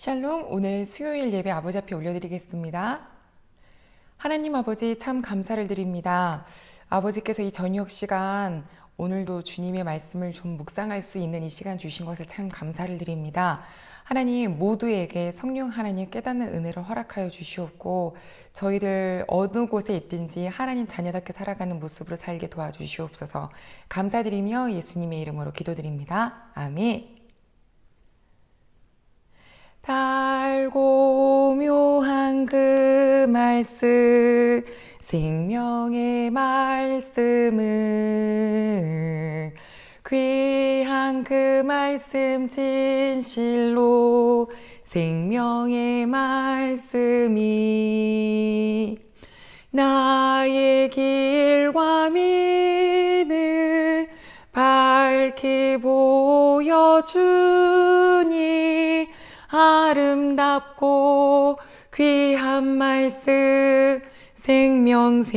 샬롬, 오늘 수요일 예배 아버지 앞에 올려드리겠습니다. 하나님 아버지 참 감사를 드립니다. 아버지께서 이 저녁 시간 오늘도 주님의 말씀을 좀 묵상할 수 있는 이 시간 주신 것을 참 감사를 드립니다. 하나님 모두에게 성령 하나님 깨닫는 은혜를 허락하여 주시옵고 저희들 어느 곳에 있든지 하나님 자녀답게 살아가는 모습으로 살게 도와주시옵소서. 감사드리며 예수님의 이름으로 기도드립니다. 아멘. 달고 묘한 그 말씀, 생명의 말씀은 귀한 그 말씀 진실로 생명의 말씀이 나의 길과 미는 밝히 보여주니 아름답고 귀한 말씀 생명샘이로다.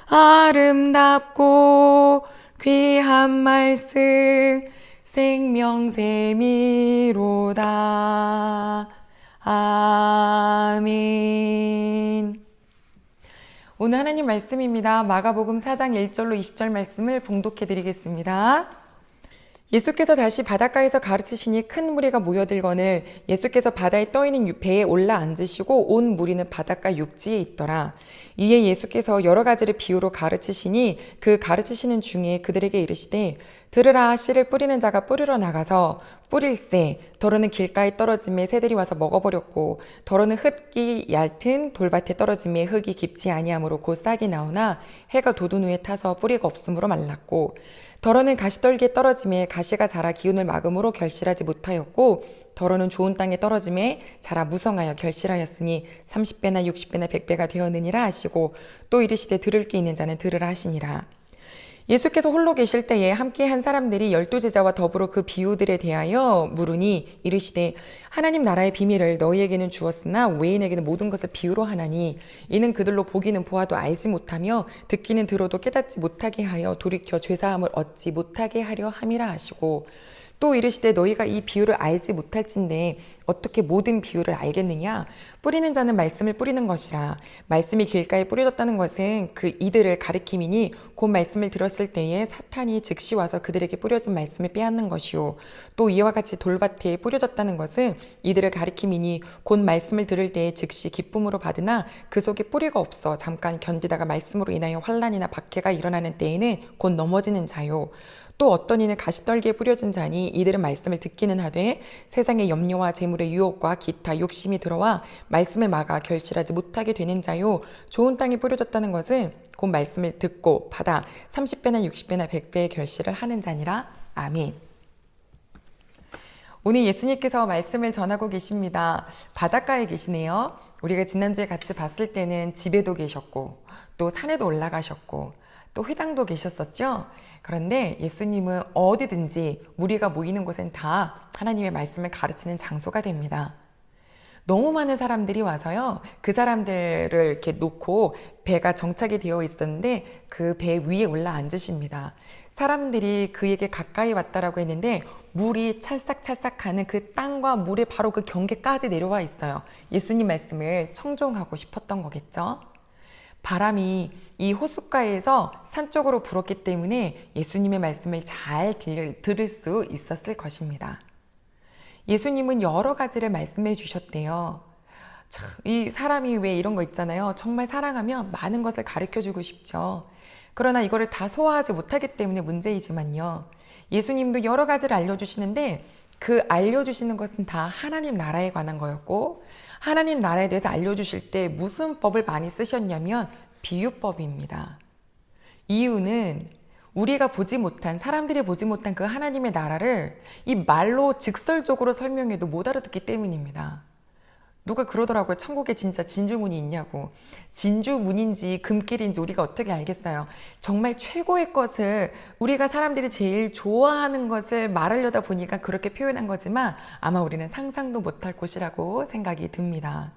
아름답고 귀한 말씀 생명샘이로다. 아멘. 오늘 하나님 말씀입니다. 마가복음 4장 1절로 20절 말씀을 봉독해 드리겠습니다. 예수께서 다시 바닷가에서 가르치시니 큰 무리가 모여들거늘 예수께서 바다에 떠있는 배에 올라 앉으시고 온 무리는 바닷가 육지에 있더라. 이에 예수께서 여러 가지를 비유로 가르치시니 그 가르치시는 중에 그들에게 이르시되 들으라. 씨를 뿌리는 자가 뿌리러 나가서 뿌릴새 더러는 길가에 떨어짐에 새들이 와서 먹어버렸고 더러는 흙이 얇은 돌밭에 떨어짐에 흙이 깊지 아니하므로 곧 싹이 나오나 해가 돋은 후에 타서 뿌리가 없으므로 말랐고 더러는 가시떨기에 떨어짐에 가시가 자라 기운을 막음으로 결실하지 못하였고 더러는 좋은 땅에 떨어짐에 자라 무성하여 결실하였으니 30배나 60배나 100배가 되었느니라 하시고 또 이르시되 들을 귀 있는 자는 들으라 하시니라. 예수께서 홀로 계실 때에 함께 한 사람들이 12제자와 더불어 그 비유들에 대하여 물으니 이르시되 하나님 나라의 비밀을 너희에게는 주었으나 외인에게는 모든 것을 비유로 하나니 이는 그들로 보기는 보아도 알지 못하며 듣기는 들어도 깨닫지 못하게 하여 돌이켜 죄사함을 얻지 못하게 하려 함이라 하시고 또 이르시되 너희가 이 비유를 알지 못할진대 어떻게 모든 비유를 알겠느냐. 뿌리는 자는 말씀을 뿌리는 것이라. 말씀이 길가에 뿌려졌다는 것은 그 이들을 가리킴이니 곧 말씀을 들었을 때에 사탄이 즉시 와서 그들에게 뿌려진 말씀을 빼앗는 것이요. 또 이와 같이 돌밭에 뿌려졌다는 것은 이들을 가리킴이니 곧 말씀을 들을 때에 즉시 기쁨으로 받으나 그 속에 뿌리가 없어 잠깐 견디다가 말씀으로 인하여 환난이나 박해가 일어나는 때에는 곧 넘어지는 자요. 또 어떤 이는 가시떨기에 뿌려진 자니 이들은 말씀을 듣기는 하되 세상의 염려와 재물의 유혹과 기타 욕심이 들어와 말씀을 막아 결실하지 못하게 되는 자요. 좋은 땅에 뿌려졌다는 것은 곧 말씀을 듣고 받아 30배나 60배나 100배의 결실을 하는 자니라. 아멘. 오늘 예수님께서 말씀을 전하고 계십니다. 바닷가에 계시네요. 우리가 지난주에 같이 봤을 때는 집에도 계셨고 또 산에도 올라가셨고 또 회당도 계셨었죠. 그런데 예수님은 어디든지 무리가 모이는 곳엔 다 하나님의 말씀을 가르치는 장소가 됩니다. 너무 많은 사람들이 와서요. 그 사람들을 이렇게 놓고 배가 정착이 되어 있었는데 그 배 위에 올라 앉으십니다. 사람들이 그에게 가까이 왔다라고 했는데 물이 찰싹찰싹하는 그 땅과 물의 바로 그 경계까지 내려와 있어요. 예수님 말씀을 청종하고 싶었던 거겠죠. 바람이 이 호숫가에서 산 쪽으로 불었기 때문에 예수님의 말씀을 잘 들을 수 있었을 것입니다. 예수님은 여러 가지를 말씀해 주셨대요. 참, 이 사람이 왜 이런 거 있잖아요. 정말 사랑하면 많은 것을 가르쳐 주고 싶죠. 그러나 이거를 다 소화하지 못하기 때문에 문제이지만요. 예수님도 여러 가지를 알려주시는데 그 알려주시는 것은 다 하나님 나라에 관한 거였고 하나님 나라에 대해서 알려주실 때 무슨 법을 많이 쓰셨냐면 비유법입니다. 이유는 우리가 보지 못한, 사람들이 보지 못한 그 하나님의 나라를 이 말로 직설적으로 설명해도 못 알아듣기 때문입니다. 누가 그러더라고요. 천국에 진짜 진주문이 있냐고. 진주문인지 금길인지 우리가 어떻게 알겠어요. 정말 최고의 것을 우리가 사람들이 제일 좋아하는 것을 말하려다 보니까 그렇게 표현한 거지만 아마 우리는 상상도 못할 곳이라고 생각이 듭니다.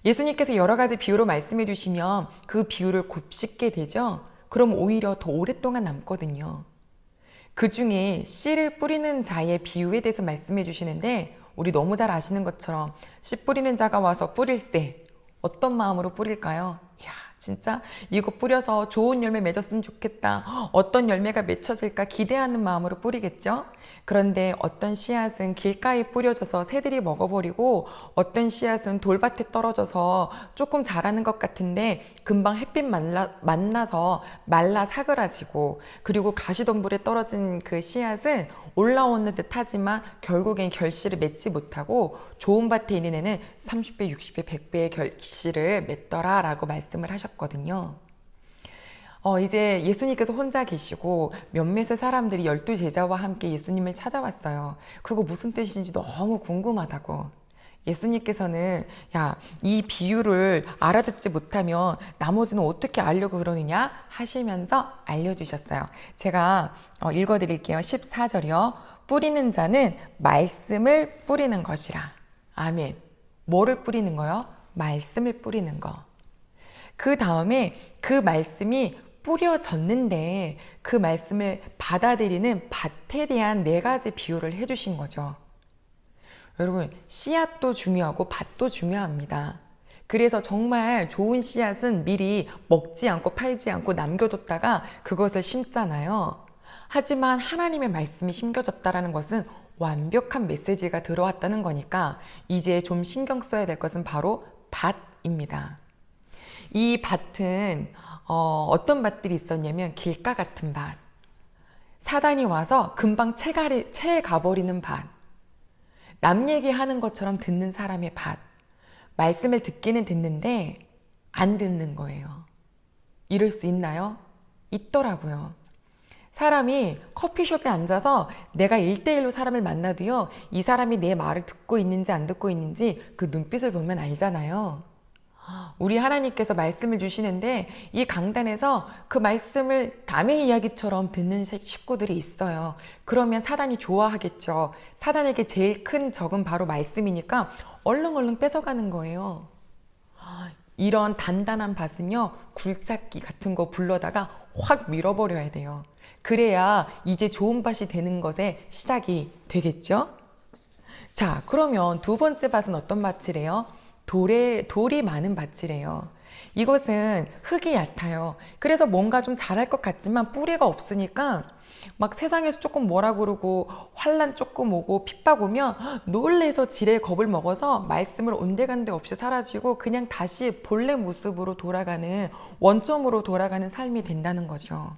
예수님께서 여러 가지 비유로 말씀해 주시면 그 비유를 곱씹게 되죠. 그럼 오히려 더 오랫동안 남거든요. 그 중에 씨를 뿌리는 자의 비유에 대해서 말씀해 주시는데 우리 너무 잘 아시는 것처럼 씨 뿌리는 자가 와서 뿌릴세. 어떤 마음으로 뿌릴까요? 이야, 진짜 이거 뿌려서 좋은 열매 맺었으면 좋겠다. 어떤 열매가 맺혀질까 기대하는 마음으로 뿌리겠죠? 그런데 어떤 씨앗은 길가에 뿌려져서 새들이 먹어버리고 어떤 씨앗은 돌밭에 떨어져서 조금 자라는 것 같은데 금방 햇빛 만나서 말라 사그라지고 그리고 가시덤불에 떨어진 그 씨앗은 올라오는 듯 하지만 결국엔 결실을 맺지 못하고 좋은 밭에 있는 애는 30배, 60배, 100배의 결실을 맺더라 라고 말씀을 하셨거든요. 이제 예수님께서 혼자 계시고 몇몇의 사람들이 12제자와 함께 예수님을 찾아왔어요. 그거 무슨 뜻인지 너무 궁금하다고. 예수님께서는 야, 이 비유를 알아듣지 못하면 나머지는 어떻게 알려고 그러느냐 하시면서 알려주셨어요. 제가 읽어드릴게요. 14절이요. 뿌리는 자는 말씀을 뿌리는 것이라. 아멘. 뭐를 뿌리는 거요? 말씀을 뿌리는 거. 그 다음에 그 말씀이 뿌려졌는데 그 말씀을 받아들이는 밭에 대한 4가지 비유를 해주신 거죠. 여러분, 씨앗도 중요하고 밭도 중요합니다. 그래서 정말 좋은 씨앗은 미리 먹지 않고 팔지 않고 남겨뒀다가 그것을 심잖아요. 하지만 하나님의 말씀이 심겨졌다는 것은 완벽한 메시지가 들어왔다는 거니까 이제 좀 신경 써야 될 것은 바로 밭입니다. 이 밭은 어떤 밭들이 있었냐면 길가 같은 밭, 사단이 와서 금방 채 가버리는 밭, 남 얘기하는 것처럼 듣는 사람의 밭, 말씀을 듣기는 듣는데 안 듣는 거예요. 이럴 수 있나요? 있더라고요. 사람이 커피숍에 앉아서 내가 1대1로 사람을 만나도요, 이 사람이 내 말을 듣고 있는지 안 듣고 있는지 그 눈빛을 보면 알잖아요. 우리 하나님께서 말씀을 주시는데 이 강단에서 그 말씀을 남의 이야기처럼 듣는 식구들이 있어요. 그러면 사단이 좋아하겠죠. 사단에게 제일 큰 적은 바로 말씀이니까 얼른 뺏어가는 거예요. 이런 단단한 밭은요, 굴착기 같은 거 불러다가 확 밀어버려야 돼요. 그래야 이제 좋은 밭이 되는 것의 시작이 되겠죠? 자, 그러면 두 번째 밭은 어떤 밭이래요? 돌이 많은 밭이래요. 이것은 흙이 얕아요. 그래서 뭔가 좀 잘할 것 같지만 뿌리가 없으니까 막 세상에서 조금 뭐라 그러고 환난 조금 오고 핍박 오면 놀래서 지레 겁을 먹어서 말씀을 온데간데 없이 사라지고 그냥 다시 본래 모습으로 돌아가는, 원점으로 돌아가는 삶이 된다는 거죠.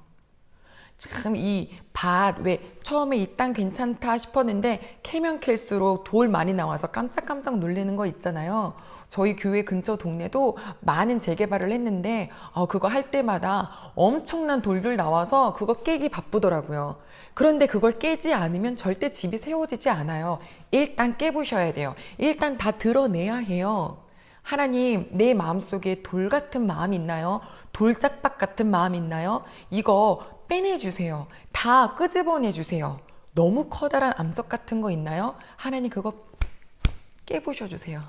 참 이 밭, 왜 처음에 이 땅 괜찮다 싶었는데 캐면 캘수록 돌 많이 나와서 깜짝깜짝 놀라는 거 있잖아요. 저희 교회 근처 동네도 많은 재개발을 했는데 그거 할 때마다 엄청난 돌들 나와서 그거 깨기 바쁘더라고요. 그런데 그걸 깨지 않으면 절대 집이 세워지지 않아요. 일단 깨부셔야 돼요. 일단 다 드러내야 해요. 하나님, 내 마음속에 돌 같은 마음 있나요? 돌짝박 같은 마음 있나요? 이거 빼내주세요. 다 끄집어내주세요. 너무 커다란 암석 같은 거 있나요? 하나님 그거 깨부셔주세요.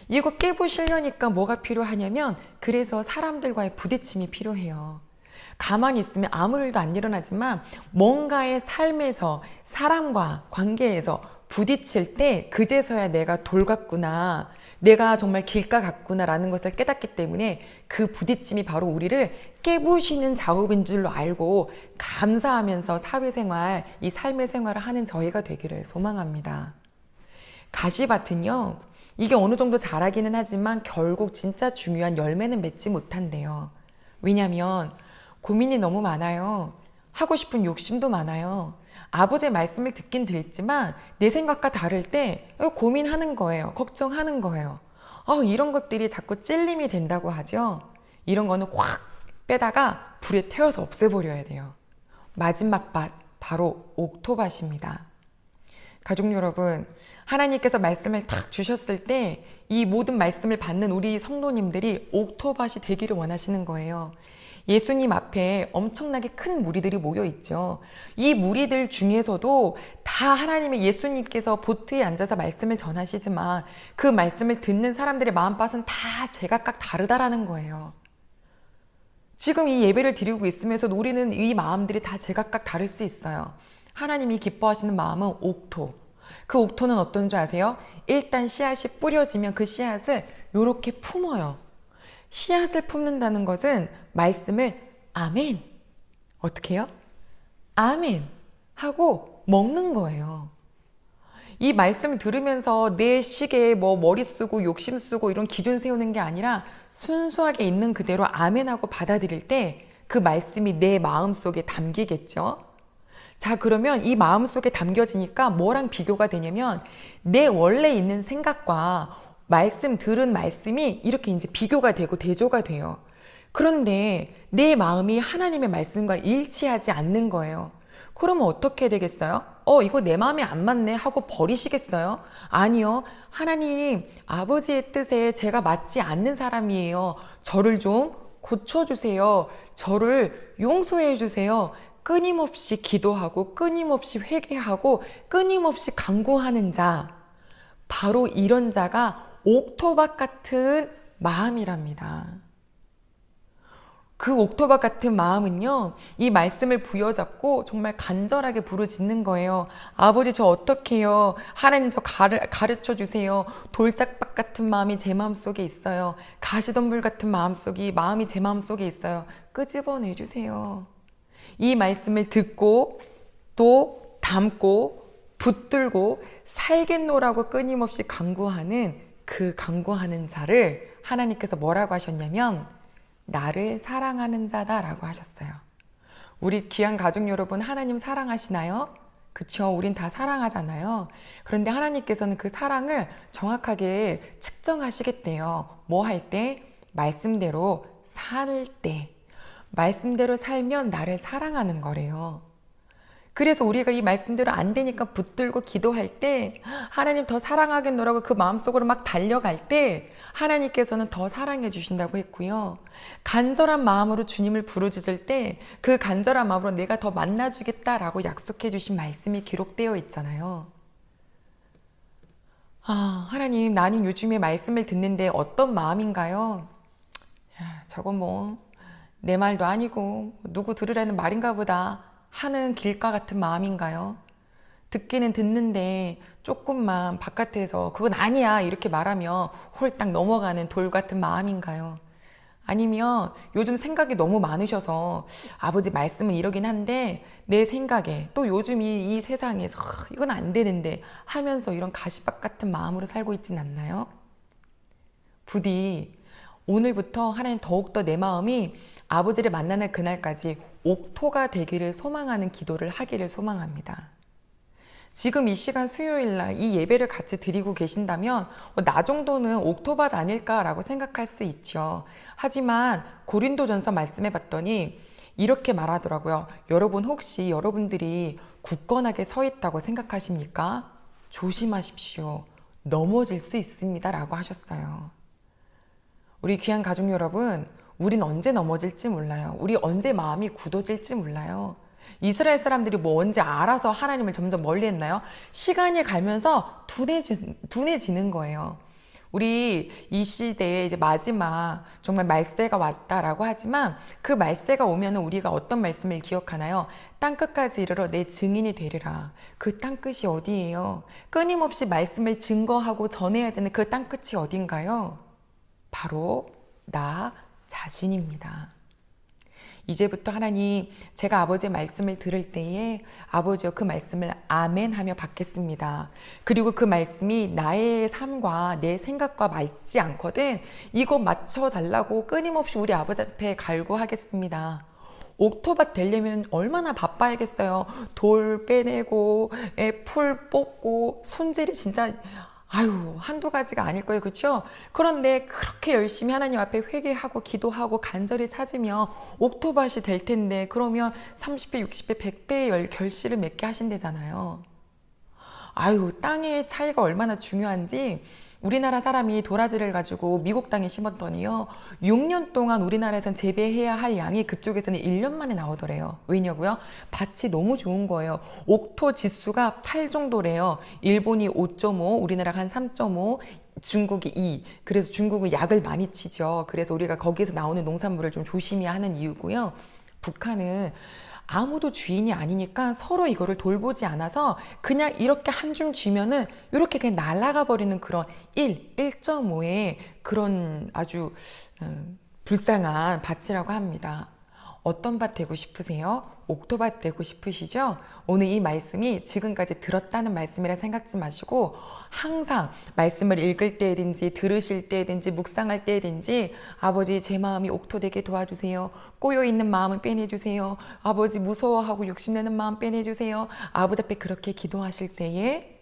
이거 깨부시려니까 뭐가 필요하냐면 그래서 사람들과의 부딪힘이 필요해요. 가만히 있으면 아무 일도 안 일어나지만 뭔가의 삶에서 사람과 관계에서 부딪힐 때 그제서야 내가 돌 같구나, 내가 정말 길가 같구나라는 것을 깨닫기 때문에 그 부딪힘이 바로 우리를 깨부시는 작업인 줄로 알고 감사하면서 사회생활, 이 삶의 생활을 하는 저희가 되기를 소망합니다. 가시밭은요, 이게 어느 정도 자라기는 하지만 결국 진짜 중요한 열매는 맺지 못한대요. 왜냐하면 고민이 너무 많아요. 하고 싶은 욕심도 많아요. 아버지의 말씀을 듣긴 들지만 내 생각과 다를 때 고민하는 거예요. 걱정하는 거예요. 이런 것들이 자꾸 찔림이 된다고 하죠. 이런 거는 확 빼다가 불에 태워서 없애버려야 돼요. 마지막 밭, 바로 옥토밭입니다. 가족 여러분, 하나님께서 말씀을 탁 주셨을 때 이 모든 말씀을 받는 우리 성도님들이 옥토밭이 되기를 원하시는 거예요. 예수님 앞에 엄청나게 큰 무리들이 모여 있죠. 이 무리들 중에서도 다 하나님의 예수님께서 보트에 앉아서 말씀을 전하시지만 그 말씀을 듣는 사람들의 마음밭은 다 제각각 다르다라는 거예요. 지금 이 예배를 드리고 있으면서도 우리는 이 마음들이 다 제각각 다를 수 있어요. 하나님이 기뻐하시는 마음은 옥토. 그 옥토는 어떤 줄 아세요? 일단 씨앗이 뿌려지면 그 씨앗을 요렇게 품어요. 씨앗을 품는다는 것은 말씀을 아멘. 어떻게 해요? 아멘 하고 먹는 거예요. 이 말씀을 들으면서 내 식에 뭐 머리 쓰고 욕심 쓰고 이런 기준 세우는 게 아니라 순수하게 있는 그대로 아멘하고 받아들일 때 그 말씀이 내 마음속에 담기겠죠. 자, 그러면 이 마음속에 담겨지니까 뭐랑 비교가 되냐면 내 원래 있는 생각과 들은 말씀이 이렇게 이제 비교가 되고 대조가 돼요. 그런데 내 마음이 하나님의 말씀과 일치하지 않는 거예요. 그러면 어떻게 되겠어요? 이거 내 마음에 안 맞네 하고 버리시겠어요? 아니요. 하나님 아버지의 뜻에 제가 맞지 않는 사람이에요. 저를 좀 고쳐주세요. 저를 용서해 주세요. 끊임없이 기도하고 끊임없이 회개하고 끊임없이 간구하는 자. 바로 이런 자가 옥토밭 같은 마음이랍니다. 그 옥토밭 같은 마음은요, 이 말씀을 부여잡고 정말 간절하게 부르짖는 거예요. 아버지, 저 어떡해요? 하나님, 저 가르쳐 주세요. 돌짝밭 같은 마음이 제 마음속에 있어요. 가시덤불 같은 마음이 제 마음속에 있어요. 끄집어내 주세요. 이 말씀을 듣고 또 담고 붙들고 살겠노라고 끊임없이 간구하는 그 간구하는 자를 하나님께서 뭐라고 하셨냐면 나를 사랑하는 자다라고 하셨어요. 우리 귀한 가족 여러분, 하나님 사랑하시나요? 그쵸? 우린 다 사랑하잖아요. 그런데 하나님께서는 그 사랑을 정확하게 측정하시겠대요. 뭐 할 때? 말씀대로 살 때. 말씀대로 살면 나를 사랑하는 거래요. 그래서 우리가 이 말씀대로 안 되니까 붙들고 기도할 때 하나님 더 사랑하겠노라고 그 마음속으로 막 달려갈 때 하나님께서는 더 사랑해 주신다고 했고요. 간절한 마음으로 주님을 부르짖을 때 그 간절한 마음으로 내가 더 만나주겠다라고 약속해 주신 말씀이 기록되어 있잖아요. 하나님, 나는 요즘에 말씀을 듣는데 어떤 마음인가요? 저건 뭐 내 말도 아니고 누구 들으라는 말인가 보다 하는 길가 같은 마음인가요? 듣기는 듣는데 조금만 바깥에서 그건 아니야 이렇게 말하면 홀딱 넘어가는 돌 같은 마음인가요? 아니면 요즘 생각이 너무 많으셔서 아버지 말씀은 이러긴 한데 내 생각에 또 요즘 이 세상에서 이건 안 되는데 하면서 이런 가시밭 같은 마음으로 살고 있진 않나요? 부디 오늘부터 하나님 더욱더 내 마음이 아버지를 만나는 그날까지 옥토가 되기를 소망하는 기도를 하기를 소망합니다. 지금 이 시간 수요일날 이 예배를 같이 드리고 계신다면 나 정도는 옥토밭 아닐까라고 생각할 수 있죠. 하지만 고린도전서 말씀해 봤더니 이렇게 말하더라고요. 여러분 혹시 여러분들이 굳건하게 서 있다고 생각하십니까? 조심하십시오. 넘어질 수 있습니다 라고 하셨어요. 우리 귀한 가족 여러분, 우린 언제 넘어질지 몰라요. 우리 언제 마음이 굳어질지 몰라요. 이스라엘 사람들이 뭐 언제 알아서 하나님을 점점 멀리 했나요? 시간이 가면서 둔해지는 거예요. 우리 이 시대에 이제 마지막 정말 말세가 왔다라고 하지만 그 말세가 오면 우리가 어떤 말씀을 기억하나요? 땅끝까지 이르러 내 증인이 되리라. 그 땅끝이 어디예요? 끊임없이 말씀을 증거하고 전해야 되는 그 땅끝이 어딘가요? 바로 나 자신입니다. 이제부터 하나님, 제가 아버지의 말씀을 들을 때에 아버지여 그 말씀을 아멘 하며 받겠습니다. 그리고 그 말씀이 나의 삶과 내 생각과 맞지 않거든 이거 맞춰달라고 끊임없이 우리 아버지 앞에 갈구하겠습니다. 옥토밭 되려면 얼마나 바빠야겠어요. 돌 빼내고 풀 뽑고 손질이 진짜 한두 가지가 아닐 거예요. 그렇죠? 그런데 그렇게 열심히 하나님 앞에 회개하고 기도하고 간절히 찾으면 옥토밭이 될 텐데 그러면 30배, 60배, 100배의 결실을 맺게 하신대잖아요. 아유, 땅의 차이가 얼마나 중요한지 우리나라 사람이 도라지를 가지고 미국 땅에 심었더니요, 6년 동안 우리나라에선 재배해야 할 양이 그쪽에서는 1년 만에 나오더래요. 왜냐고요? 밭이 너무 좋은 거예요. 옥토 지수가 8 정도래요. 일본이 5.5, 우리나라가 한 3.5, 중국이 2. 그래서 중국은 약을 많이 치죠. 그래서 우리가 거기서 나오는 농산물을 좀 조심해야 하는 이유고요. 북한은 아무도 주인이 아니니까 서로 이거를 돌보지 않아서 그냥 이렇게 한 줌 쥐면은 이렇게 그냥 날아가 버리는 그런 1.5의 그런 아주 불쌍한 밭이라고 합니다. 어떤 밭 되고 싶으세요? 옥토밭 되고 싶으시죠? 오늘 이 말씀이 지금까지 들었다는 말씀이라 생각지 마시고 항상 말씀을 읽을 때든지 들으실 때든지 묵상할 때든지 아버지 제 마음이 옥토 되게 도와주세요. 꼬여있는 마음은 빼내주세요. 아버지 무서워하고 욕심내는 마음 빼내주세요. 아버지 앞에 그렇게 기도하실 때에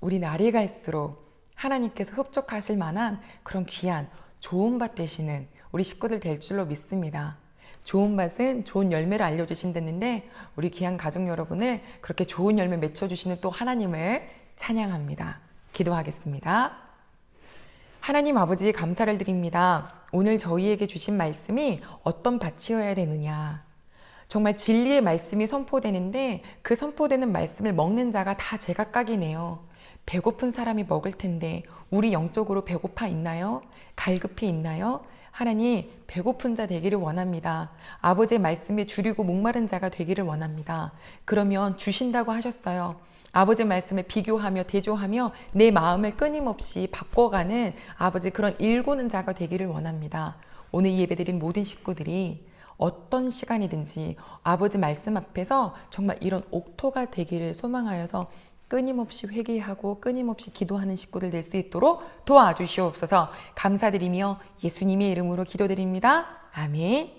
우리 날이 갈수록 하나님께서 흡족하실 만한 그런 귀한 좋은 밭 되시는 우리 식구들 될 줄로 믿습니다. 좋은 밭은 좋은 열매를 알려주신다는데 우리 귀한 가족 여러분을 그렇게 좋은 열매 맺혀주시는 또 하나님을 찬양합니다. 기도하겠습니다. 하나님 아버지 감사를 드립니다. 오늘 저희에게 주신 말씀이 어떤 밭이어야 되느냐. 정말 진리의 말씀이 선포되는데 그 선포되는 말씀을 먹는 자가 다 제각각이네요. 배고픈 사람이 먹을 텐데 우리 영적으로 배고파 있나요? 갈급해 있나요? 하나님, 배고픈 자 되기를 원합니다. 아버지의 말씀에 줄이고 목마른 자가 되기를 원합니다. 그러면 주신다고 하셨어요. 아버지의 말씀을 비교하며 대조하며 내 마음을 끊임없이 바꿔가는 아버지 그런 일구는 자가 되기를 원합니다. 오늘 예배드린 모든 식구들이 어떤 시간이든지 아버지 말씀 앞에서 정말 이런 옥토가 되기를 소망하여서 끊임없이 회개하고 끊임없이 기도하는 식구들 될 수 있도록 도와주시옵소서. 감사드리며 예수님의 이름으로 기도드립니다. 아멘.